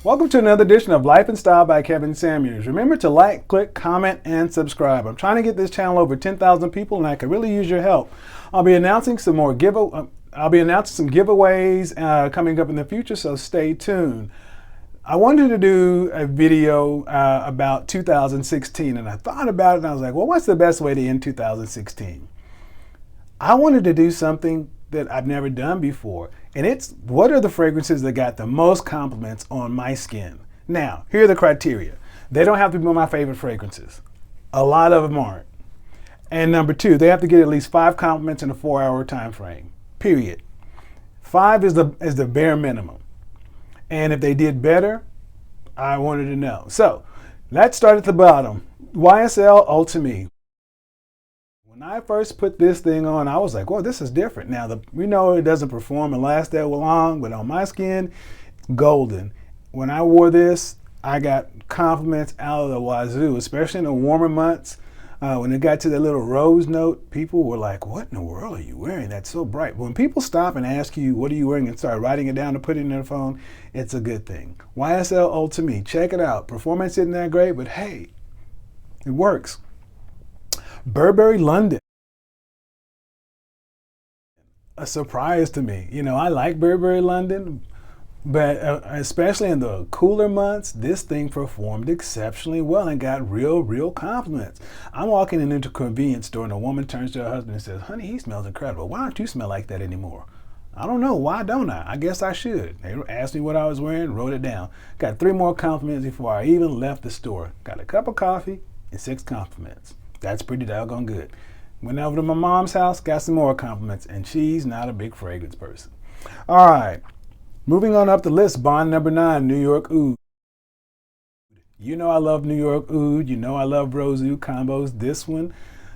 Welcome to another edition of Life and Style by Kevin Samuels. Remember to like, click, comment, and subscribe. I'm trying to get this channel over 10,000 people, and I could really use your help. I'll be announcing some giveaways coming up in the future, so stay tuned. I wanted to do a video about 2016, and I thought about it, and I was like, well, what's the best way to end 2016? I wanted to do something that I've never done before, and it's what are the fragrances that got the most compliments on my skin. Now, here are the criteria. They don't have to be my favorite fragrances. A lot of them aren't. And number two, they have to get at least 5 compliments in a 4-hour time frame, period. 5 is the bare minimum. And if they did better, I wanted to know. So let's start at the bottom. YSL Ultime. When I first put this thing on, I was like, well, this is different. Now, we know it doesn't perform and last that long, but on my skin, golden. When I wore this, I got compliments out of the wazoo, especially in the warmer months. When it got to the little rose note, people were like, what in the world are you wearing? That's so bright. When people stop and ask you, what are you wearing, and start writing it down and putting it in their phone, it's a good thing. YSL Ultime, check it out. Performance isn't that great, but hey, it works. Burberry London. A surprise to me. You know, I like Burberry London, but especially in the cooler months, this thing performed exceptionally well and got real compliments. I'm walking into a convenience store and a woman turns to her husband and says, honey, he smells incredible. Why don't you smell like that anymore? I don't know. Why don't I? I guess I should. They asked me what I was wearing, wrote it down. Got 3 more compliments before I even left the store. Got a cup of coffee and 6 compliments. That's pretty doggone good. Went over to my mom's house, got some more compliments, and she's not a big fragrance person. All right, moving on up the list, bond number 9, New York Oud. You know I love New York Oud. You know I love Rose Oud combos. This one,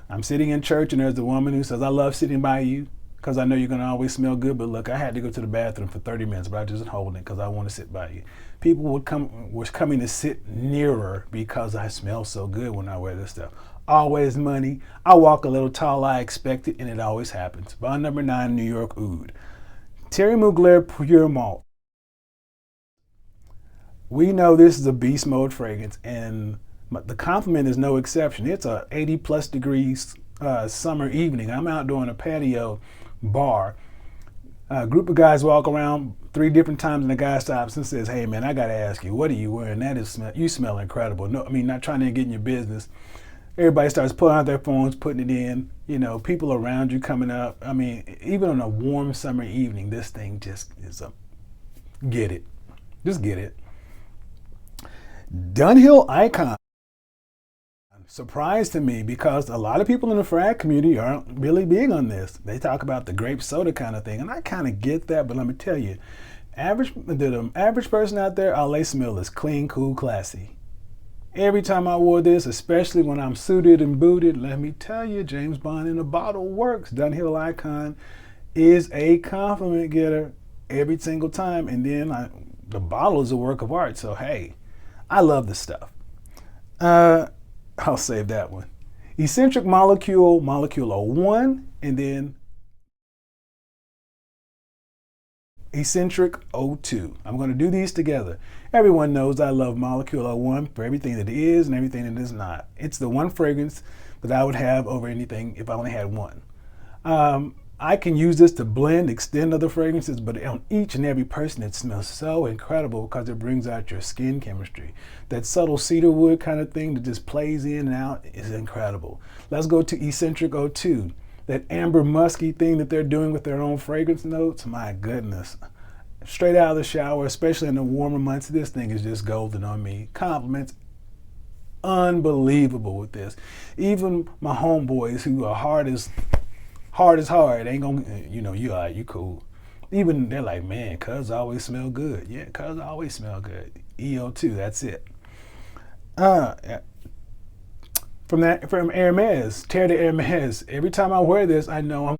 I'm sitting in church and there's a woman who says, I love sitting by you because I know you're going to always smell good, but look, I had to go to the bathroom for 30 minutes, but I just holding it because I want to sit by you. People were coming to sit nearer because I smell so good when I wear this stuff. Always money. I walk a little tall, I expect it, and it always happens. Bond number 9, New York Oud. Terre Mugler Pure Malt. We know this is a beast mode fragrance, and the compliment is no exception. It's a 80+ degrees summer evening. I'm out doing a patio bar. A group of guys walk around 3 different times, and the guy stops and says, hey man, I gotta ask you, what are you wearing? You smell incredible. No, I mean, not trying to get in your business. Everybody starts pulling out their phones, putting it in, you know, people around you coming up. I mean, even on a warm summer evening, this thing just is get it. Just get it. Dunhill Icon. Surprise to me because a lot of people in the frag community aren't really big on this. They talk about the grape soda kind of thing, and I kind of get that, but let me tell you, the average person out there, all they smell is clean, cool, classy. Every time I wore this, especially when I'm suited and booted, let me tell you, James Bond in a bottle works. Dunhill Icon is a compliment getter every single time. And then the bottle is a work of art. So, hey, I love this stuff. I'll save that one. Escentric Molecule 1, and then Escentric 02. I'm going to do these together. Everyone knows I love Molecule 01 for everything that is and everything that is not. It's the one fragrance that I would have over anything if I only had one. I can use this to blend, extend other fragrances, but on each and every person it smells so incredible because it brings out your skin chemistry. That subtle cedarwood kind of thing that just plays in and out is incredible. Let's go to Escentric 02. That amber musky thing that they're doing with their own fragrance notes, my goodness. Straight out of the shower, especially in the warmer months, this thing is just golden on me. Compliments, unbelievable with this. Even my homeboys who are hard as ain't gonna, you know, you all right, you cool. Even they're like, man, cuz always smell good. Yeah, cuz always smell good. EO2, that's it. From Hermes, Terre de Hermes. Every time I wear this, I know I'm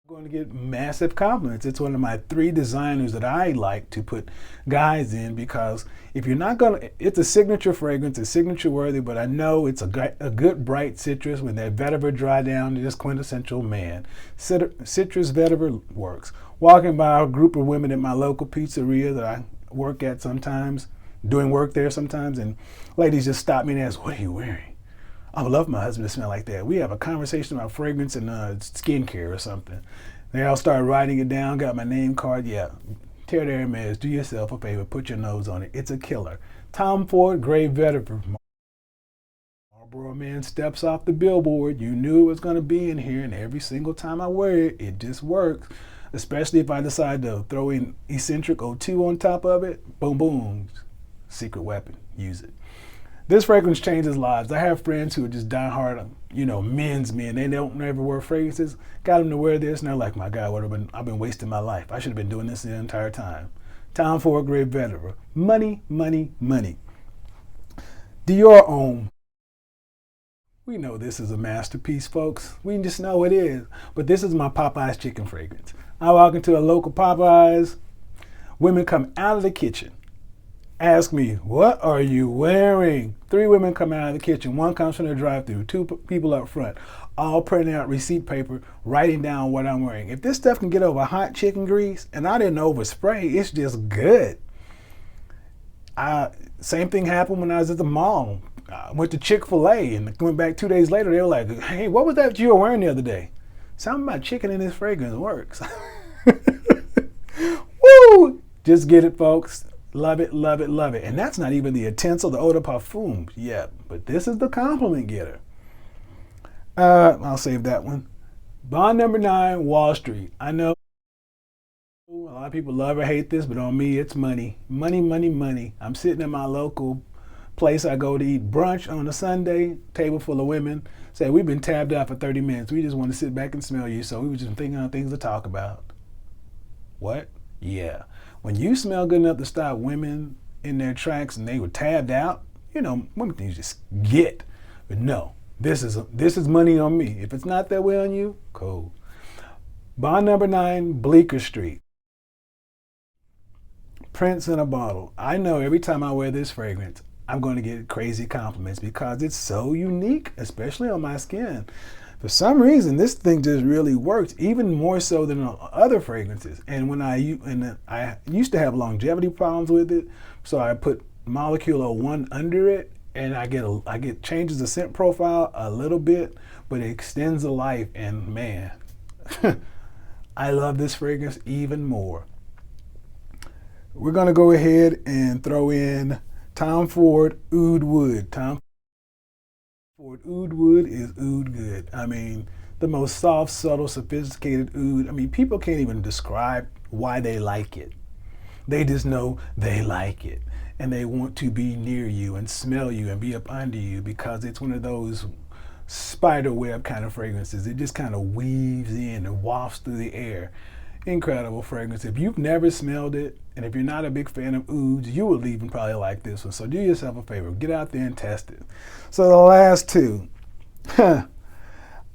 going to get massive compliments. It's one of my 3 designers that I like to put guys in because if you're not going to, it's a signature fragrance, it's signature worthy, but I know it's a good bright citrus. When that vetiver dry down, it's quintessential man. Citrus vetiver works. Walking by a group of women at my local pizzeria that I work at sometimes, doing work there sometimes, and ladies just stop me and ask, "What are you wearing?" I would love my husband to smell like that. We have a conversation about fragrance and skincare or something. They all start writing it down, got my name card. Yeah, Terre Hermes, do yourself a favor, put your nose on it. It's a killer. Tom Ford, Gray Vetiver. Marlboro Man steps off the billboard. You knew it was going to be in here, and every single time I wear it, it just works. Especially if I decide to throw in Escentric 02 on top of it. Boom, boom. Secret weapon. Use it. This fragrance changes lives. I have friends who are just diehard, men's men. They don't ever wear fragrances. Got them to wear this, and they're like, my God, I've been wasting my life. I should have been doing this the entire time. Tom Ford, Gray Vetiver. Money, money, money. Dior Homme. We know this is a masterpiece, folks. We just know it is. But this is my Popeyes chicken fragrance. I walk into a local Popeyes. Women come out of the kitchen. Ask me, what are you wearing? 3 women come out of the kitchen. 1 comes from the drive-thru. 2 people up front, all printing out receipt paper, writing down what I'm wearing. If this stuff can get over hot chicken grease, and I didn't overspray, it's just good. Same thing happened when I was at the mall. I went to Chick-fil-A and went back 2 days later. They were like, hey, what was that you were wearing the other day? Something about chicken in this fragrance works. Woo! Just get it, folks. Love it, love it, love it. And that's not even the intense or the eau de parfum yet, but this is the compliment getter. I'll save that one. Bond number 9, Wall Street. I know a lot of people love or hate this, but on me, it's money. Money, money, money. I'm sitting in my local place. I go to eat brunch on a Sunday, table full of women. Say, we've been tabbed out for 30 minutes. We just want to sit back and smell you, so we were just thinking of things to talk about. What? Yeah. When you smell good enough to stop women in their tracks and they were tabbed out, women can just get. But no, this is money on me. If it's not that way on you, cool. Bond number 9, Bleecker Street. Prince in a bottle. I know every time I wear this fragrance, I'm going to get crazy compliments because it's so unique, especially on my skin. For some reason, this thing just really works, even more so than other fragrances. And when I used to have longevity problems with it, so I put Molecule 01 under it, and I get changes the scent profile a little bit, but it extends the life. And man, I love this fragrance even more. We're gonna go ahead and throw in Tom Ford Oud Wood. Tom Ford Oud Wood is oud good. I mean, the most soft, subtle, sophisticated oud. I mean, people can't even describe why they like it. They just know they like it. And they want to be near you and smell you and be up under you because it's one of those spider web kind of fragrances. It just kind of weaves in and wafts through the air. Incredible fragrance. If you've never smelled it, and if you're not a big fan of ouds, you will even probably like this one. So do yourself a favor. Get out there and test it. So the last 2.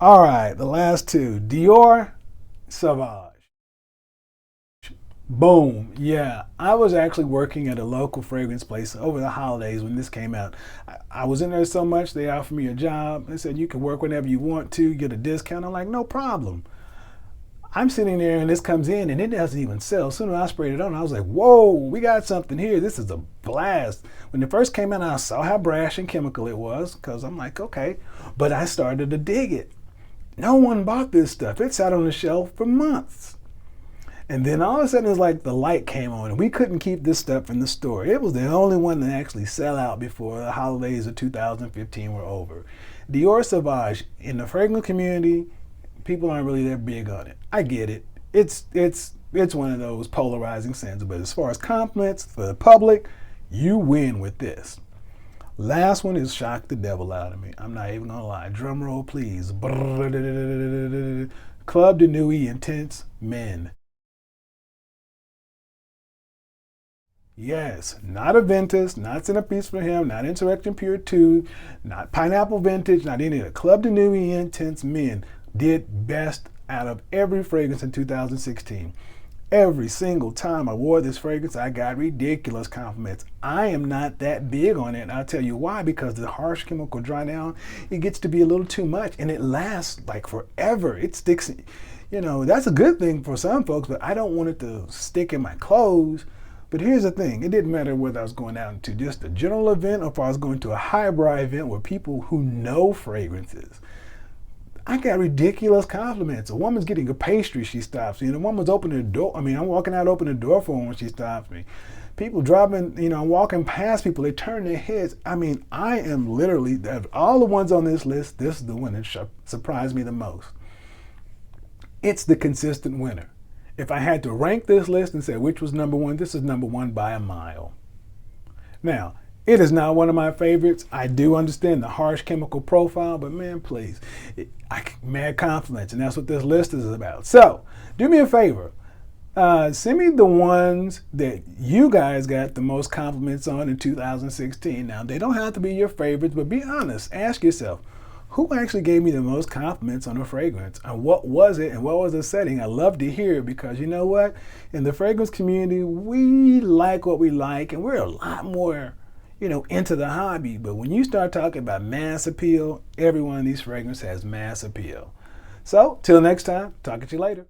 All right, the last 2. Dior Sauvage. Boom. Yeah, I was actually working at a local fragrance place over the holidays when this came out. I was in there so much, they offered me a job. They said, you can work whenever you want to, get a discount. I'm like, no problem. I'm sitting there and this comes in and it doesn't even sell. As soon as I sprayed it on, I was like, whoa, we got something here. This is a blast. When it first came out, I saw how brash and chemical it was because I'm like, okay. But I started to dig it. No one bought this stuff. It sat on the shelf for months. And then all of a sudden it's like the light came on and we couldn't keep this stuff in the store. It was the only one to actually sell out before the holidays of 2015 were over. Dior Sauvage, in the fragrance community, people aren't really that big on it. I get it. It's one of those polarizing scents, but as far as compliments for the public, you win with this. Last one is shock the devil out of me. I'm not even gonna lie. Drum roll, please. Club de Nuit Intense Men. Yes, not Aventus, not Centerpiece for Him, not Insurrection Pure 2, not Pineapple Vintage, not any of the Club de Nuit Intense Men did best out of every fragrance in 2016. Every single time I wore this fragrance, I got ridiculous compliments. I am not that big on it, and I'll tell you why, because the harsh chemical dry down, it gets to be a little too much, and it lasts like forever. It sticks, that's a good thing for some folks, but I don't want it to stick in my clothes. But here's the thing, it didn't matter whether I was going out into just a general event or if I was going to a highbrow event with people who know fragrances. I got ridiculous compliments. A woman's getting a pastry, she stops me. And a woman's opening the door. I mean, I'm walking out, opening the door for her when she stops me. People driving, I'm walking past people, they turn their heads. I mean, I am literally, of all the ones on this list, this is the one that surprised me the most. It's the consistent winner. If I had to rank this list and say which was number one, this is number one by a mile. Now, it is not one of my favorites. I do understand the harsh chemical profile, but man, please, mad compliments, and that's what this list is about. So, do me a favor. Send me the ones that you guys got the most compliments on in 2016. Now, they don't have to be your favorites, but be honest. Ask yourself, who actually gave me the most compliments on a fragrance? And what was it and what was the setting? I love to hear it because you know what? In the fragrance community, we like what we like and we're a lot more, into the hobby. But when you start talking about mass appeal, every one of these fragrances has mass appeal. So, till next time, talk to you later.